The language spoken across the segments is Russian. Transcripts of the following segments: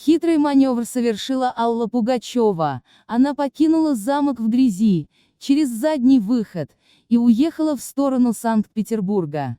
Хитрый маневр совершила Алла Пугачева. Она покинула замок в грязи, через задний выход, и уехала в сторону Санкт-Петербурга.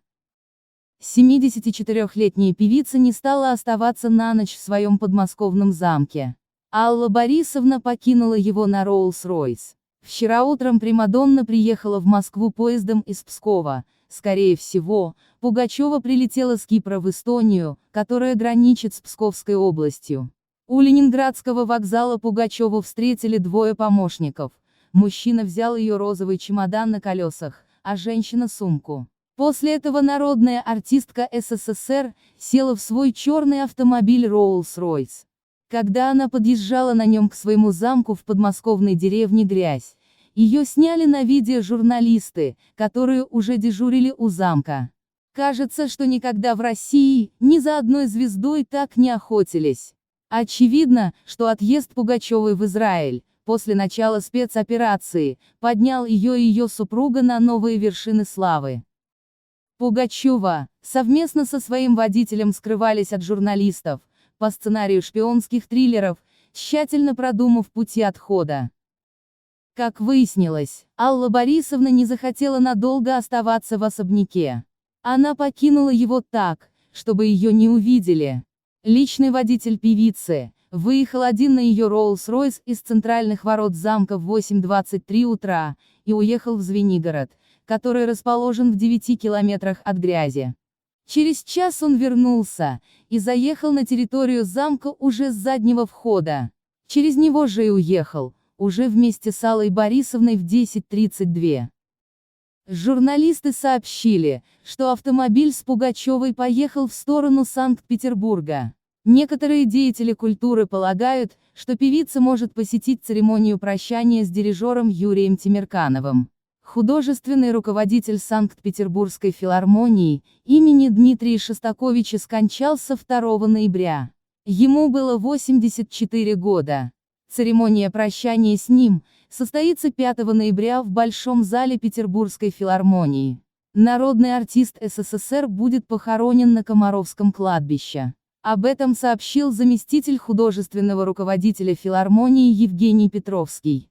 74-летняя певица не стала оставаться на ночь в своем подмосковном замке. Алла Борисовна покинула его на Роллс-Ройс. Вчера утром примадонна приехала в Москву поездом из Пскова. Скорее всего, Пугачева прилетела с Кипра в Эстонию, которая граничит с Псковской областью. У Ленинградского вокзала Пугачеву встретили двое помощников. Мужчина взял ее розовый чемодан на колесах, а женщина сумку. После этого народная артистка СССР села в свой черный автомобиль Роллс-Ройс. Когда она подъезжала на нем к своему замку в подмосковной деревне Грязь, ее сняли на видео журналисты, которые уже дежурили у замка. Кажется, что никогда в России ни за одной звездой так не охотились. Очевидно, что отъезд Пугачевой в Израиль, после начала спецоперации, поднял ее и ее супруга на новые вершины славы. Пугачева совместно со своим водителем скрывались от журналистов, по сценарию шпионских триллеров, тщательно продумав пути отхода. Как выяснилось, Алла Борисовна не захотела надолго оставаться в особняке. Она покинула его так, чтобы ее не увидели. Личный водитель певицы выехал один на ее Роллс-Ройс из центральных ворот замка в 8:23 утра и уехал в Звенигород, который расположен в 9 километрах от Грязи. Через час он вернулся и заехал на территорию замка уже с заднего входа. Через него же и уехал, уже вместе с Аллой Борисовной в 10:32. Журналисты сообщили, что автомобиль с Пугачевой поехал в сторону Санкт-Петербурга. Некоторые деятели культуры полагают, что певица может посетить церемонию прощания с дирижером Юрием Темиркановым. Художественный руководитель Санкт-Петербургской филармонии имени Дмитрия Шостаковича скончался 2 ноября. Ему было 84 года. Церемония прощания с ним состоится 5 ноября в Большом зале Петербургской филармонии. Народный артист СССР будет похоронен на Комаровском кладбище. Об этом сообщил заместитель художественного руководителя филармонии Евгений Петровский.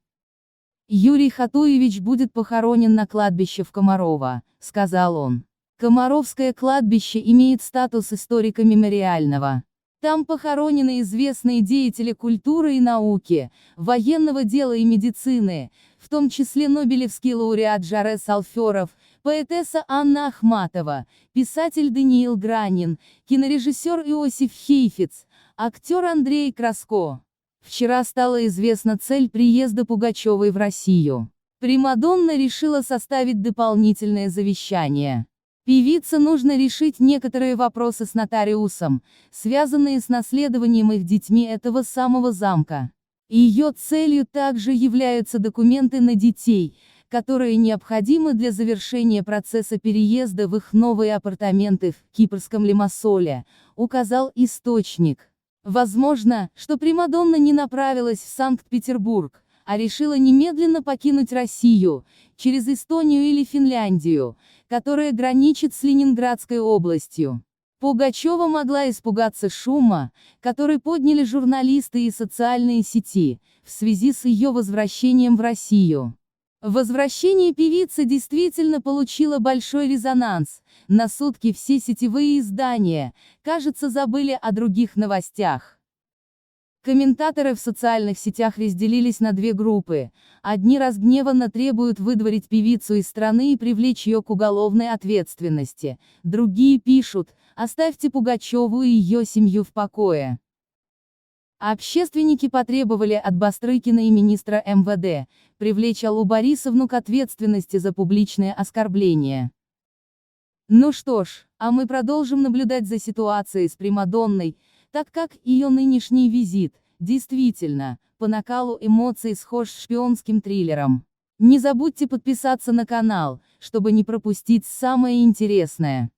«Юрий Хатуевич будет похоронен на кладбище в Комарово», — сказал он. Комаровское кладбище имеет статус историко-мемориального. Там похоронены известные деятели культуры и науки, военного дела и медицины, в том числе нобелевский лауреат Жарес Алферов, поэтесса Анна Ахматова, писатель Даниил Гранин, кинорежиссер Иосиф Хейфиц, актер Андрей Краско. Вчера стала известна цель приезда Пугачевой в Россию. Примадонна решила составить дополнительное завещание. Певице нужно решить некоторые вопросы с нотариусом, связанные с наследованием их детьми этого самого замка. Ее целью также являются документы на детей, которые необходимы для завершения процесса переезда в их новые апартаменты в Кипрском Лимассоле, указал источник. Возможно, что примадонна не направилась в Санкт-Петербург, а решила немедленно покинуть Россию, через Эстонию или Финляндию, которая граничит с Ленинградской областью. Пугачева могла испугаться шума, который подняли журналисты и социальные сети, в связи с ее возвращением в Россию. Возвращение певицы действительно получило большой резонанс. На сутки все сетевые издания, кажется, забыли о других новостях. Комментаторы в социальных сетях разделились на две группы. Одни разгневанно требуют выдворить певицу из страны и привлечь ее к уголовной ответственности. Другие пишут: «Оставьте Пугачеву и ее семью в покое». Общественники потребовали от Бастрыкина и министра МВД привлечь Аллу Борисовну к ответственности за публичное оскорбление. Ну что ж, а мы продолжим наблюдать за ситуацией с примадонной, так как ее нынешний визит, действительно, по накалу эмоций схож с шпионским триллером. Не забудьте подписаться на канал, чтобы не пропустить самое интересное.